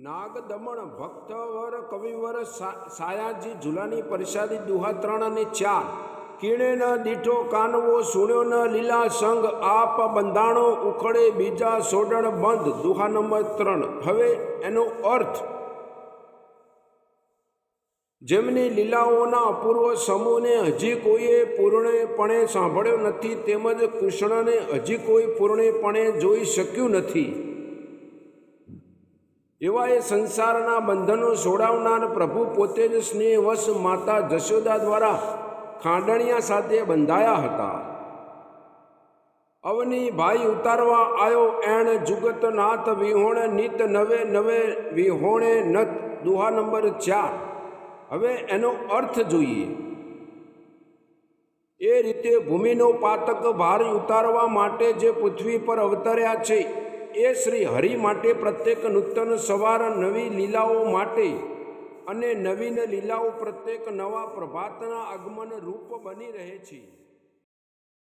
નાગ દમણ ભક્તવર કવિવર સાયાજી ઝુલાની પરિષાદી દુહા 3 અને 4 કીણે ન દીઠો કાનવો સુણ્યો ન લીલા સંગ આપ બંધાણો ઉખડે બીજા સોડણ બંધ દુહા નંબર 3। હવે એનો અર્થ જેમની લીલાઓના અપૂર્વ સમૂહને હજી કોઈએ પૂર્ણપણે સાંભળ્યો નથી તેમજ કૃષ્ણને હજી કોઈ પૂર્ણપણે જોઈ શક્યું નથી એવા એ સંસારના બંધનો છોડાવનાર પ્રભુ પોતે જ સ્નેહવશ માતા જશોદા દ્વારા ખાંડણિયા સાથે બંધાયા હતા। અવની ભાઈ ઉતારવા આવ્યો એણ જુગતનાથ વિહોણે નિત નવે નવે વિહોણે નત દુહા નંબર 4। હવે એનો અર્થ જોઈએ। એ રીતે ભૂમિનો પાતક ભાર ઉતારવા માટે જે પૃથ્વી પર અવતર્યા છે એ શ્રી હરિ માટે પ્રત્યેક નૂતન સવાર નવી લીલાઓ માટે અને નવીન લીલાઓ પ્રત્યેક નવા પ્રભાતના આગમન રૂપ બની રહે છે।